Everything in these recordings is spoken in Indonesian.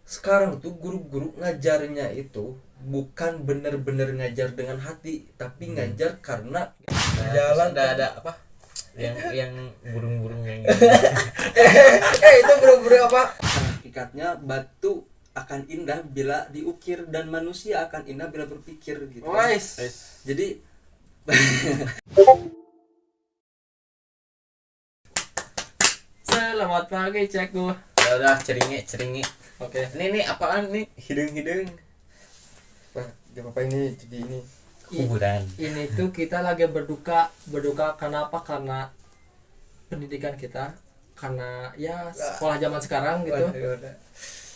sekarang tuh guru-guru ngajarnya itu bukan bener-bener ngajar dengan hati, tapi ngajar karena jalan ada apa yang burung-burung yang gitu. itu bener-bener apa hakikatnya batu akan indah bila diukir dan manusia akan indah bila berpikir gitu. Wais. Jadi Selamat pagi cekku. Ya udah ceringi. Oke. Ini apaan nih? Hidung. Wah, gak apa-apa ini jadi ini Kuburan. Ini tuh kita lagi berduka kenapa? Karena pendidikan kita, karena ya sekolah zaman sekarang gitu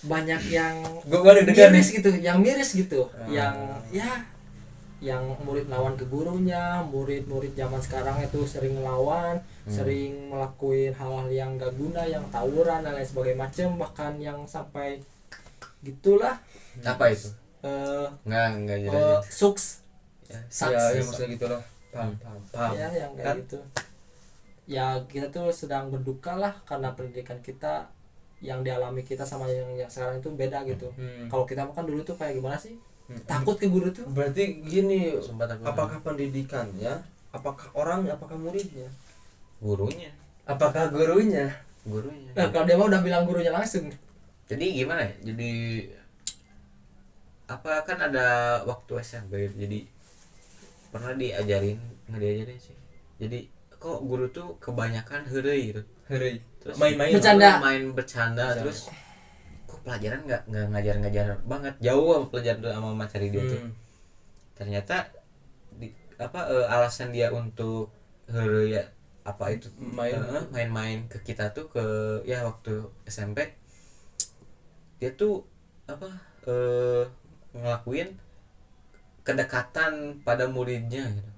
banyak yang gue baru dengar nih. miris gitu, yang murid lawan ke gurunya, murid zaman sekarang itu sering ngelawan, sering melakukan hal-hal yang gak guna, yang tawuran dan lain sebagainya macam, bahkan yang sampai gitulah. Apa itu? Enggak jadi. Suks Ya, Saks. ya maksudnya gitu loh. Paham. Ya yang kayak Kan? gitu. Ya kita tuh sedang berduka lah karena pendidikan kita yang dialami kita sama yang sekarang itu beda gitu. Kalau kita kan dulu tuh kayak gimana sih? Takut ke guru tuh. Berarti gini, Sumpah takut. apakah pendidikannya, apakah orangnya, apakah muridnya, Gurunya. apakah gurunya? Nah, kalau dia mah udah bilang gurunya langsung. Jadi gimana ya? Jadi apa kan ada waktu SMP jadi pernah diajarin, nggak diajarin sih. Jadi kok guru tuh kebanyakan heureuy gitu. Hari Terus main-main Bercanda. main bercanda terus kok pelajaran nggak ngajar banget, jauh sama pelajaran sama materi dia tuh. Ternyata alasan dia untuk heureuy ya, apa itu main-main ke kita tuh ke ya waktu SMP dia tuh ngelakuin kedekatan pada muridnya gitu.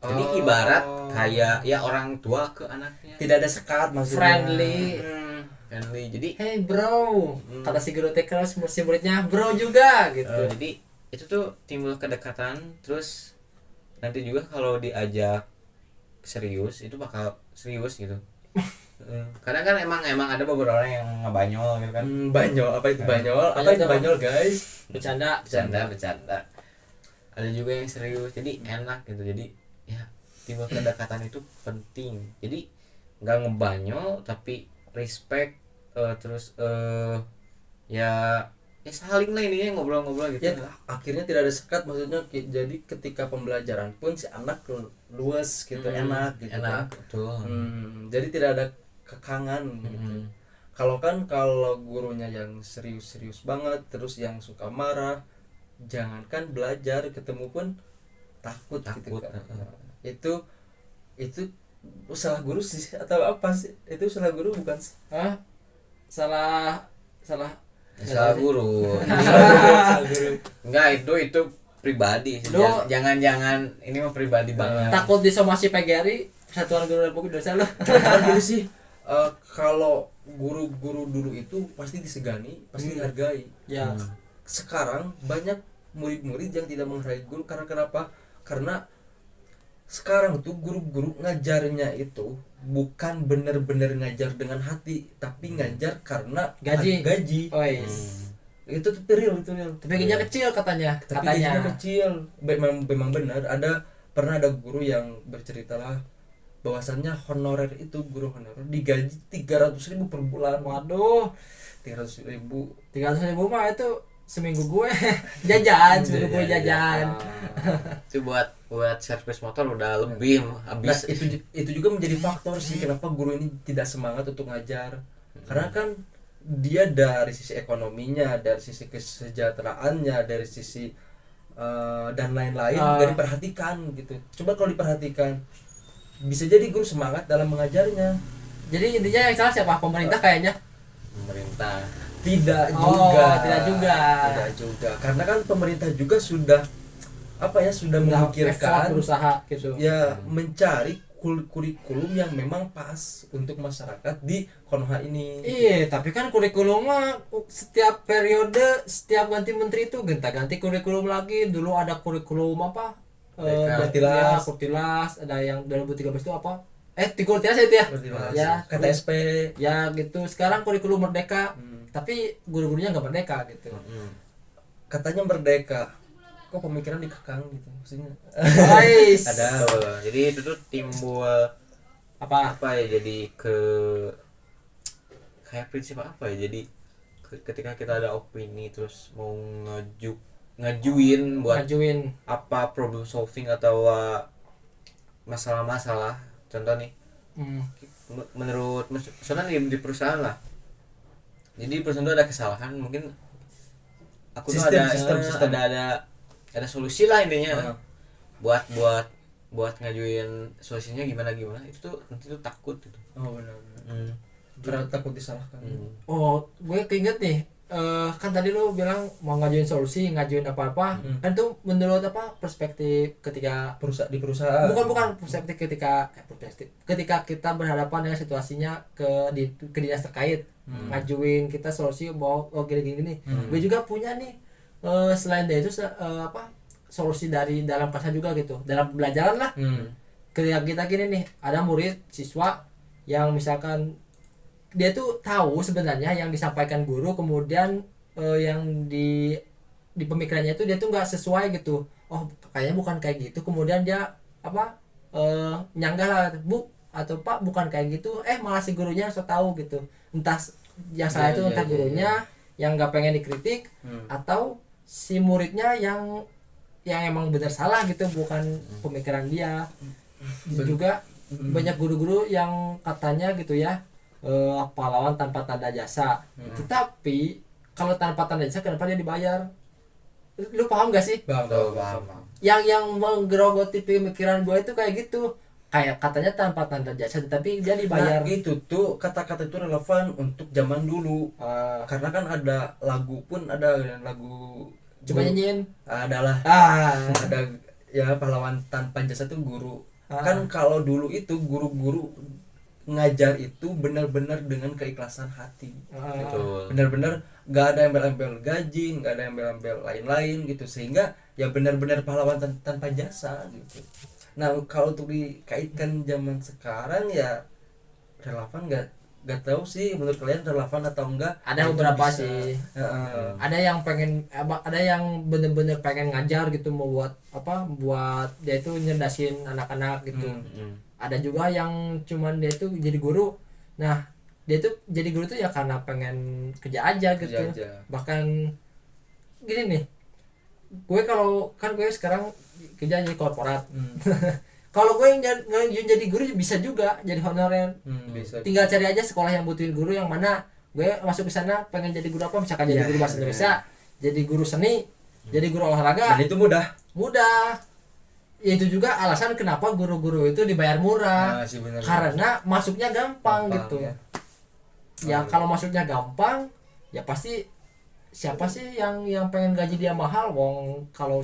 Jadi ibarat kayak ya orang tua ke anaknya. tidak ada sekat maksudnya. Friendly. Jadi Hey bro, kata si guru TK si muridnya bro juga gitu. jadi itu tuh timbul kedekatan, terus nanti juga kalau diajak serius itu bakal serius gitu. Kadang kan emang ada beberapa orang yang ngebanyol gitu kan. Banyol, apa itu banyol? Apa itu banyol guys? Bercanda. Bercanda. Ada juga yang serius, jadi enak gitu. Jadi ya timbul kedekatan itu penting. Jadi nggak ngebanyol tapi respect, terus ya saling lah ininya ngobrol-ngobrol gitu. Ya akhirnya tidak ada sekat maksudnya. Jadi ketika pembelajaran pun si anak luas gitu, enak gitu. Enak betul. Jadi tidak ada kekangan gitu. Kalau gurunya yang serius banget, terus yang suka marah, jangankan belajar, ketemu pun takut gitu kan. Itu salah guru sih atau apa sih? Itu salah guru bukan sih? Hah? Salah Salah guru. Salah guru. Enggak, itu pribadi sih. Jangan ini mah pribadi banget. takut disomasi PGRI, Persatuan Guru Republik Indonesia lo. Jadi sih kalau guru-guru dulu itu pasti disegani, pasti dihargai. Ya. Sekarang banyak murid-murid yang tidak menghargai guru karena kenapa? Karena sekarang tuh guru-guru ngajarnya itu bukan bener-bener ngajar dengan hati, tapi ngajar karena gaji. Itu tuh real. Tapi gajinya kecil katanya. Tapi gajinya kecil. Memang benar. Pernah ada guru yang bercerita lah bahwasannya honorer itu, guru honorer digaji 300.000 per bulan. Waduh, 300.000 mah itu seminggu gue jajan, Itu buat servis motor udah lebih habis. Nah, itu juga menjadi faktor sih kenapa guru ini tidak semangat untuk ngajar. Karena kan dia dari sisi ekonominya, dari sisi kesejahteraannya, dari sisi dan lain-lain gak diperhatikan gitu. Coba kalau diperhatikan, bisa jadi guru semangat dalam mengajarnya. Jadi intinya yang salah siapa? Pemerintah kayaknya. Pemerintah. Tidak juga. Karena kan pemerintah juga sudah memikirkan, berusaha gitu. Ya mencari kurikulum yang memang pas untuk masyarakat di Konoha ini. Iya, tapi kan kurikulum mah setiap periode, setiap ganti menteri itu ganti kurikulum lagi. Dulu ada kurikulum apa? Kurtilas, ada yang 2013 itu apa? Kurtilas itu ya? Ya, KTSP. Ya gitu. Sekarang kurikulum Merdeka. tapi guru-gurunya nggak merdeka gitu. Katanya merdeka, kok pemikiran dikekang gitu maksudnya. Guys, Ada. Jadi itu tuh timbul apa ya, jadi kayak prinsip apa ya, jadi ketika kita ada opini terus mau ngajuin buat ngajuin apa problem solving atau masalah-masalah, contoh nih menurut misalnya di perusahaan lah, jadi di perusahaan itu ada kesalahan, mungkin aku tuh Sistem. ada solusi lah intinya. buat ngajuin solusinya gimana itu tuh nanti tuh takut gitu. Oh benar. Karena takut disalahkan. Oh, gue keinget nih, kan tadi lu bilang mau ngajuin solusi, ngajuin apa-apa, kan itu menurut apa perspektif ketika Di perusahaan. bukan perspektif ketika kita berhadapan dengan situasinya ke dinas terkait, ngajuin kita solusi bahwa gini. Gue juga punya nih, selain dari itu apa solusi dari dalam kelas juga gitu, dalam pembelajaran lah. Ketika kita gini nih, ada murid siswa yang misalkan dia tuh tahu sebenarnya yang disampaikan guru, kemudian yang di pemikirannya itu dia tuh nggak sesuai gitu. Oh kayaknya bukan kayak gitu, kemudian dia apa nyanggah lah, Bu atau Pak bukan kayak gitu, malah si gurunya so tahu gitu. Entah yang salah itu entah gurunya yang nggak pengen dikritik, atau si muridnya yang emang benar salah gitu, bukan pemikiran dia. Juga banyak guru-guru yang katanya gitu ya, pahlawan tanpa tanda jasa. Tetapi kalau tanpa tanda jasa kenapa dia dibayar? Lu paham gak sih? Paham. Yang menggerogoti pemikiran gue itu kayak gitu, kayak katanya tanpa tanda jasa tetapi dia dibayar. Nah, itu tuh kata-kata itu relevan untuk zaman dulu. Karena kan ada lagu Coba nyanyiin. Adalah ada ya, pahlawan tanpa jasa tuh guru. Kan kalau dulu itu guru-guru ngajar itu benar-benar dengan keikhlasan hati. Benar-benar nggak ada embel-embel gaji, nggak ada embel-embel lain-lain gitu, sehingga ya benar-benar pahlawan tanpa jasa gitu. Nah kalau untuk dikaitkan zaman sekarang ya relevan nggak tahu sih, menurut kalian relevan atau enggak? Ada beberapa sih. Ada yang bener-bener pengen ngajar gitu, mau buat dia itu nyedasin anak-anak gitu. Ada juga yang cuman dia tuh jadi guru. Nah dia tuh jadi guru tuh ya karena pengen kerja aja gitu. Bahkan gini nih, gue sekarang kerja di korporat. Kalau gue yang jadi guru bisa juga jadi honorer. Tinggal cari aja sekolah yang butuhin guru yang mana. Gue masuk ke sana pengen jadi guru apa, misalkan jadi guru bahasa Indonesia, jadi guru seni, jadi guru olahraga. Dan itu mudah. Ya itu juga alasan kenapa guru-guru itu dibayar murah. Karena masuknya gampang gitu. Ya kalau masuknya gampang, ya pasti siapa sih yang pengen gaji dia mahal, wong kalau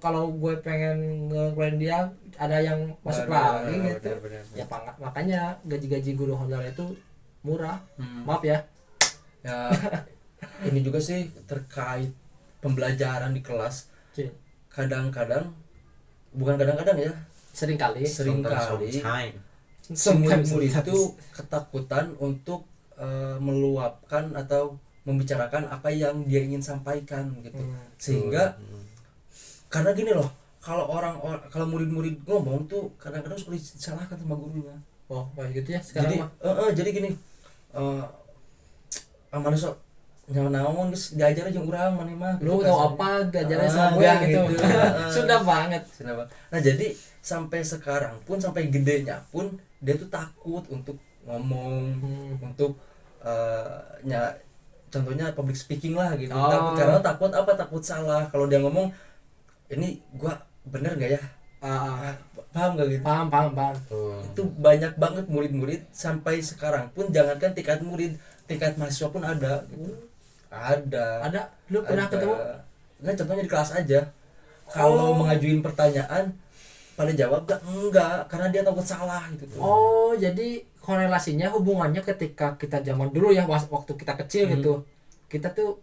kalau gue pengen ngeluarin dia ada yang masuk lagi gitu. Ya makanya gaji guru honorer itu murah. Maaf ya. Ya ini juga sih terkait pembelajaran di kelas. Kadang-kadang ya, seringkali murid itu ketakutan untuk meluapkan atau membicarakan apa yang dia ingin sampaikan gitu. Sehingga karena gini loh, kalau murid-murid ngomong tuh kadang-kadang suka disalahkan sama gurunya. Oh kayak gitu ya sekarang. Jadi gini, mana sok naon geus diajar aja urang maneh mah. Lu tahu apa diajarnya sama gue gitu. Sudah banget. Nah, jadi sampai sekarang pun, sampai gedenya pun dia tuh takut untuk ngomong, untuk contohnya public speaking lah gitu. Takut salah. Kalau dia ngomong ini gua bener gak ya? Paham gak gitu? Paham. Itu banyak banget murid-murid sampai sekarang pun, jangankan tingkat murid, tingkat mahasiswa pun ada gitu. Ada. Lu pernah ketemu? Nah, contohnya di kelas aja. Kalau mengajuin pertanyaan pada jawab enggak karena dia takut salah gitu tuh. Oh, jadi korelasinya hubungannya ketika kita zaman dulu ya, waktu kita kecil gitu. Kita tuh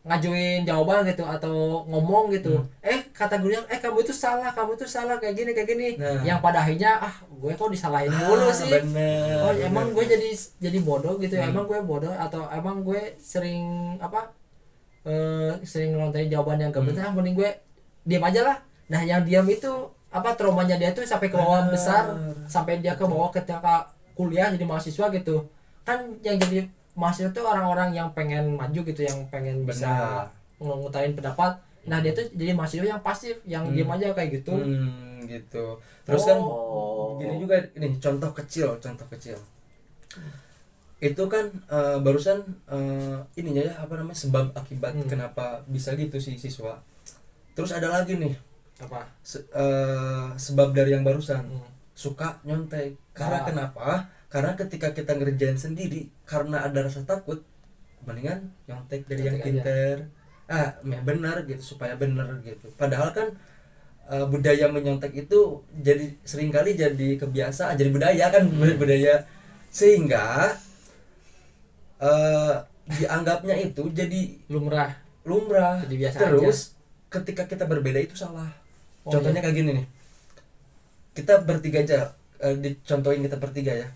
ngajuin jawaban gitu atau ngomong gitu, kata gurunya kamu itu salah kayak gini, Nah. yang pada akhirnya gue kok disalahin mulu sih. Bener, Oh emang gue bener. jadi bodoh gitu ya, emang gue bodoh atau emang gue sering sering ngelontarin jawaban yang gak benar, mending gue diam aja lah. Nah yang diam itu traumanya dia tuh sampai ke bawah Bener. besar, sampai dia ke bawah ketika kuliah jadi mahasiswa gitu kan. Yang jadi mahasiswa tuh orang-orang yang pengen maju gitu, yang pengen bisa ngutarain pendapat. Nah dia tuh jadi mahasiswa yang pasif, yang diam aja kayak gitu. Gitu. Terus kan Oh. gini juga nih, contoh kecil itu kan barusan ininya ya apa namanya, sebab akibat kenapa bisa gitu si siswa. Terus ada lagi nih Apa? sebab dari yang barusan, suka nyontek. Karena kenapa? Karena ketika kita ngerjain sendiri karena ada rasa takut, mendingan nyontek dari yang Nyontek aja. pinter. Benar gitu, supaya benar gitu. Padahal kan budaya menyontek itu jadi seringkali jadi kebiasaan, jadi budaya kan, budaya, sehingga dianggapnya itu jadi Lumrah. lumrah. Jadi biasa Terus ketika kita berbeda itu salah. Oh, Contohnya kayak gini nih, kita bertiga aja, dicontohin kita bertiga ya.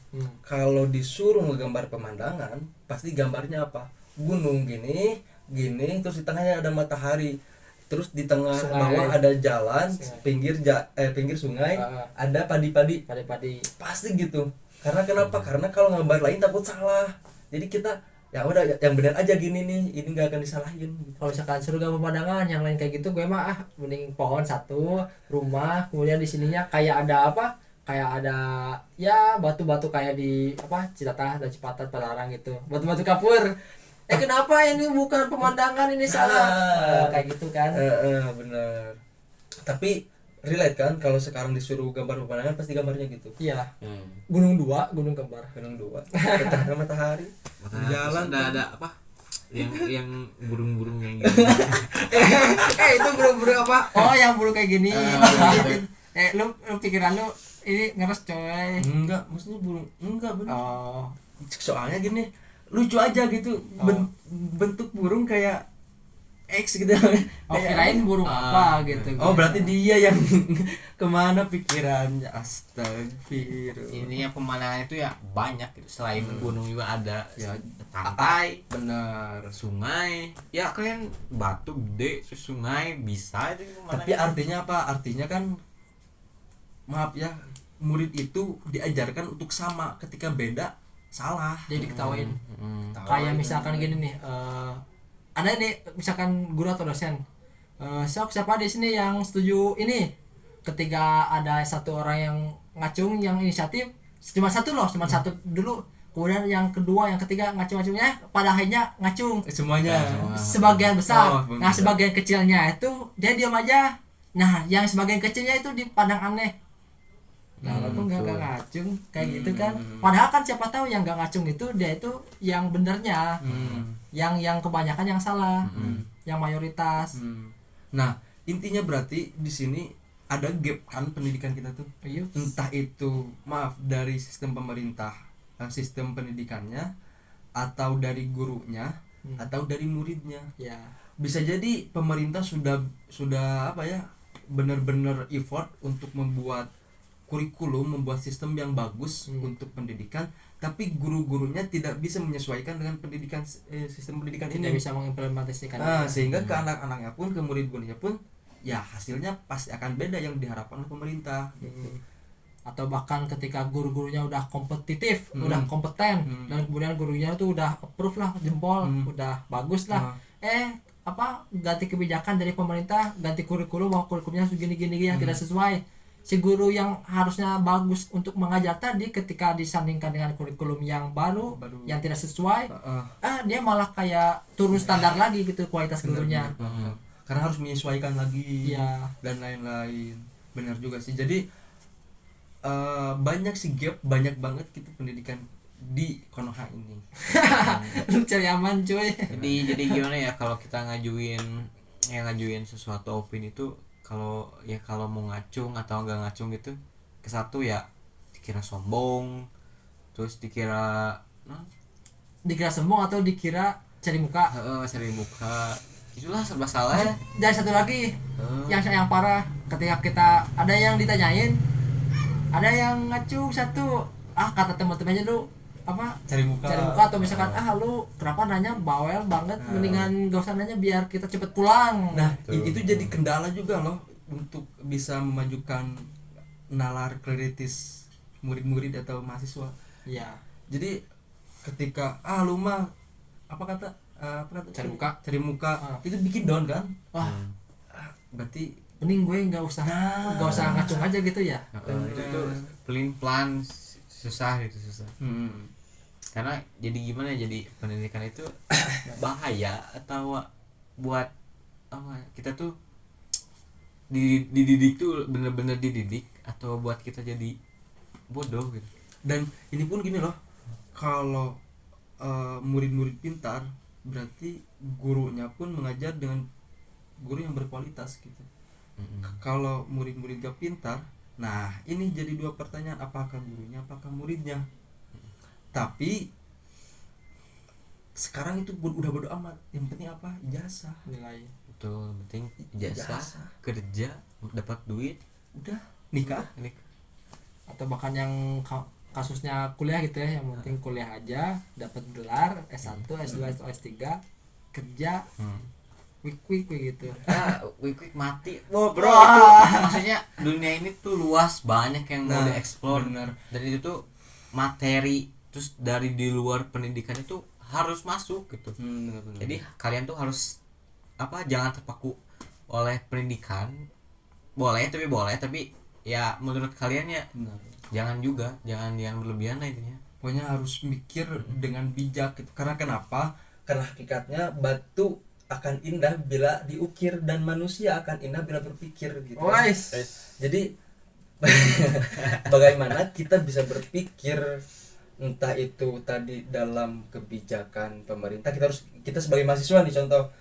Kalau disuruh ngegambar pemandangan, pasti gambarnya apa? Gunung gini, terus di tengahnya ada matahari, terus di tengah Sungai. bawah ada jalan, Sungai. pinggir sungai, Ah. ada padi-padi. Padi-padi. Pasti gitu. Karena kenapa? Karena kalau gambar lain takut salah. Jadi kita ya udah yang benar aja gini nih, ini nggak akan disalahin. Kalau misalkan surga pemandangan yang lain kayak gitu, gue mah mending pohon satu, rumah, kemudian di sininya kayak ada kayak ada ya batu-batu kayak di Citatah dan Cipatat Padalarang gitu, batu-batu kapur. Kenapa ini bukan pemandangan, ini salah. Kayak gitu kan. Bener. Tapi relate kan, kalau sekarang disuruh gambar pemandangan pasti gambarnya gitu. Iyalah. Gunung 2, gunung kembar. Gunung 2, tengah matahari, jalan ada apa yang burung-burung yang gitu. Itu burung-burung apa? Oh, yang burung kayak gini. Lu pikiran lu ini ngeres coy. enggak, maksudnya burung enggak bener. Oh. Soalnya gini, lucu aja gitu, bentuk burung kayak X gitu. Kirain burung apa gitu. Oh, berarti dia yang kemana pikirannya, astagfirullah. Ini yang pemandangan itu ya banyak gitu. Selain gunung juga ada Ya, pantai, benar. sungai. Ya kalian batu gede terus sungai bisa itu pemandangan. Tapi artinya apa? Artinya kan, maaf ya, murid itu diajarkan untuk sama, ketika beda salah. Jadi ketawain. Tawain. Kayak misalkan gini nih, ada nih misalkan guru atau dosen. Siapa di sini yang setuju ini? Ketika ada satu orang yang ngacung, yang inisiatif, cuma satu dulu. Kemudian yang kedua, yang ketiga ngacung-ngacungnya, pada akhirnya ngacung. Semuanya. Sebagian besar. Oh, Nah, sebagian kecilnya itu dia diam aja. Nah, yang sebagian kecilnya itu dipandang aneh. Nah, aku nggak ngacung kayak gitu kan. Padahal kan siapa tahu yang nggak ngacung itu dia itu yang benernya. Yang kebanyakan yang salah. Yang mayoritas. Nah, intinya berarti di sini ada gap kan pendidikan kita tuh. Iya. Entah itu, maaf, dari sistem pemerintah, sistem pendidikannya, atau dari gurunya, atau dari muridnya. Ya. Bisa jadi pemerintah sudah apa ya, benar-benar effort untuk membuat kurikulum, membuat sistem yang bagus untuk pendidikan, tapi guru-gurunya tidak bisa menyesuaikan dengan pendidikan, sistem pendidikan Tidak ini. bisa mengimplementasikan. Sehingga ke anak-anaknya pun, ke murid-muridnya pun, ya hasilnya pasti akan beda yang diharapkan oleh pemerintah. Atau bahkan ketika guru-gurunya udah kompetitif, udah kompeten, dan kemudian gurunya tuh udah approve lah, jempol, udah bagus lah. Ganti kebijakan dari pemerintah, ganti kurikulum, bahwa kurikulumnya segini-gini yang tidak sesuai. Si guru yang harusnya bagus untuk mengajar tadi, ketika disandingkan dengan kurikulum yang baru yang tidak sesuai, dia malah kayak turun standar lagi gitu kualitas gurunya. Karena harus menyesuaikan lagi. Iya. Dan lain-lain. Benar juga sih. Jadi banyak sih gap, banyak banget gitu pendidikan di Konoha ini. Lu cari aman cuy. Jadi gimana ya kalau kita ngajuin sesuatu opini itu, kalau mau ngacung atau enggak ngacung gitu, ke satu ya dikira sombong, terus dikira Dikira sombong atau dikira cari muka. Cari muka itulah serba salah ya. Dan satu lagi yang parah, ketika kita ada yang ditanyain, ada yang ngacu satu, kata teman-temannya lu apa cari muka atau misalkan lu kenapa nanya bawel banget, mendingan gak usah nanya biar kita cepet pulang. Nah itu jadi kendala juga loh untuk bisa memajukan nalar kritis murid-murid atau mahasiswa. Iya. Jadi ketika lu mah apa kata cari muka itu bikin down kan. Wah berarti mending gue nggak usah ngacung aja gitu ya. Itu tuh pelin-pelan susah. Karena jadi gimana, jadi pendidikan itu bahaya atau buat apa, kita tuh dididik tuh bener-bener dididik atau buat kita jadi bodoh gitu. Dan ini pun gini loh, kalau murid-murid pintar berarti gurunya pun mengajar dengan guru yang berkualitas gitu. Kalau murid-murid gak pintar, nah ini jadi dua pertanyaan, apakah gurunya apakah muridnya. Tapi sekarang itu udah bodo amat, yang penting apa, ijazah, nilai. Betul, penting ijazah, kerja, dapat duit, udah nikah. Atau bahkan yang kasusnya kuliah gitu ya, yang penting kuliah aja, dapat gelar S1, S2, atau S3, kerja quick gitu. Quick mati. Bro, itu maksudnya dunia ini tuh luas, banyak yang mau dieksplor. Dan itu tuh materi, terus dari di luar pendidikan itu harus masuk gitu. Jadi kalian tuh harus jangan terpaku oleh pendidikan. Boleh tapi ya menurut kalian ya jangan berlebihan lah intinya. Pokoknya harus mikir dengan bijak gitu. Karena kenapa? Karena hakikatnya batu akan indah bila diukir dan manusia akan indah bila berpikir gitu. Jadi bagaimana kita bisa berpikir, entah itu tadi dalam kebijakan pemerintah, kita sebagai mahasiswa nih contoh.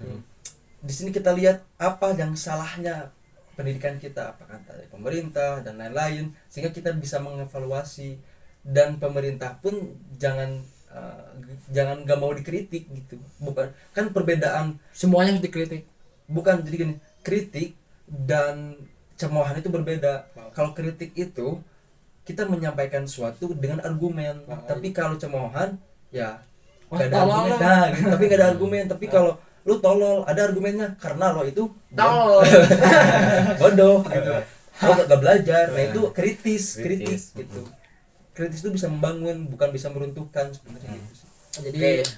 Di sini kita lihat apa yang salahnya pendidikan kita, apakah dari pemerintah dan lain-lain, sehingga kita bisa mengevaluasi. Dan pemerintah pun jangan gak mau dikritik gitu. Bukan kan perbedaan, semuanya harus dikritik. Bukan, jadi gini, kritik dan cemoohan itu berbeda. Kalau kritik itu kita menyampaikan sesuatu dengan argumen, tapi kalau cemoohan ya gak ada argumen, gitu. Tapi gak ada argumen. Tapi kalau lu tolol, ada argumennya, karena lo itu tolol, bodoh gitu, lo gak belajar. Nah itu kritis gitu. Kritis itu bisa membangun, bukan bisa meruntuhkan sebenarnya gitu.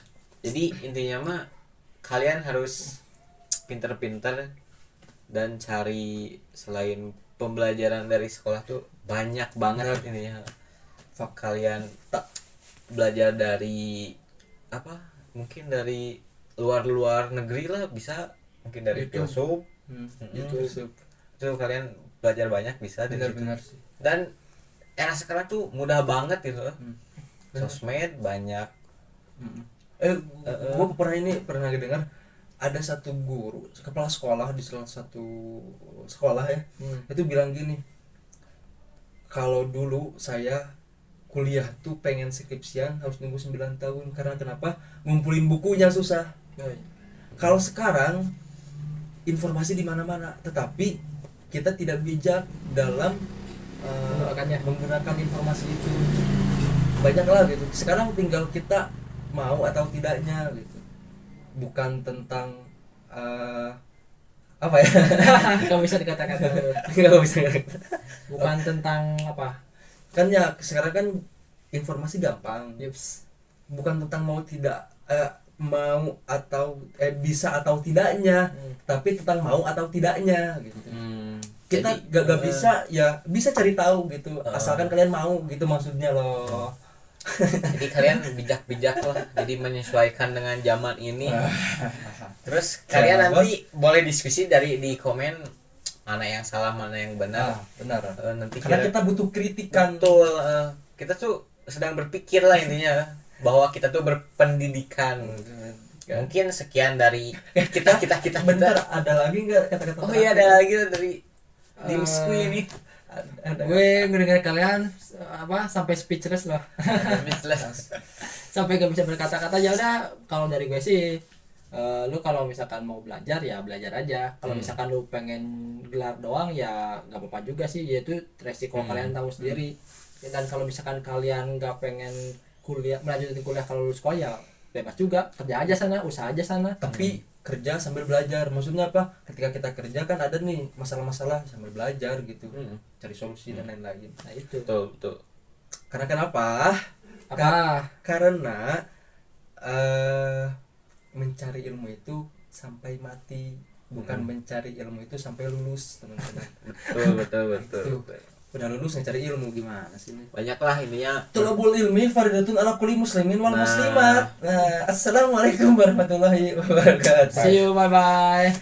Jadi intinya mah kalian harus pinter-pinter dan cari, selain pembelajaran dari sekolah tuh banyak banget intinya. Kalian tak belajar dari mungkin dari luar negeri lah, bisa mungkin dari filsuf. Itu kalian belajar banyak bisa dari situ. Dan era sekarang tuh mudah banget gitu. Sosmed banyak. Gue pernah dengar ada satu guru, kepala sekolah di salah satu sekolah ya, itu bilang gini, kalau dulu saya kuliah tuh pengen skripsian harus nunggu 9 tahun, karena kenapa? Ngumpulin bukunya susah. Kalau sekarang informasi di mana-mana, tetapi kita tidak bijak dalam menggunakan informasi itu. Banyak lah gitu. Sekarang tinggal kita mau atau tidaknya gitu. Bukan tentang apa ya? Gak bisa dikatakan. Bukan tentang apa? Kan ya sekarang kan informasi gampang. Bukan tentang mau tidak mau atau bisa atau tidaknya, tapi tentang mau atau tidaknya gitu. Kita gak bisa, ya bisa cari tahu gitu, asalkan kalian mau gitu maksudnya loh. Jadi kalian bijak-bijak lah, jadi menyesuaikan dengan zaman ini. Terus kalian nanti boleh diskusi di komen mana yang salah, mana yang benar. Benar. Nanti karena kita butuh kritikan. Betul. Kita tuh sedang berpikir lah intinya, bahwa kita tuh berpendidikan. Mungkin sekian dari kita. Bentar, ada lagi nggak kata-kata? Oh iya, ada lagi dari Dimsku ini. Gue ngedengar kalian sampai speechless loh. Sampai gak bisa berkata-kata. Ya udah, kalau dari gue sih Lu kalau misalkan mau belajar ya belajar aja. Kalau misalkan lu pengen gelar doang ya nggak apa-apa juga sih, yaitu resiko kalian tahu sendiri. Dan kalau misalkan kalian nggak pengen kuliah, melanjutkan kuliah kalau lulus sekolah ya bebas juga, kerja aja sana, usaha aja sana. Tapi kerja sambil belajar, maksudnya apa, ketika kita kerja kan ada nih masalah-masalah sambil belajar gitu, cari solusi dan lain-lain. Nah itu betul. Karena kenapa? apa Karena mencari ilmu itu sampai mati, bukan mencari ilmu itu sampai lulus, teman-teman. betul Itu. Udah lulus cari ilmu gimana sih ini? banyaklah ininya. Tulabul ilmi faridatun ala kulli muslimin wal Nah. muslimat. Nah, assalamualaikum warahmatullahi wabarakatuh. see you, bye bye.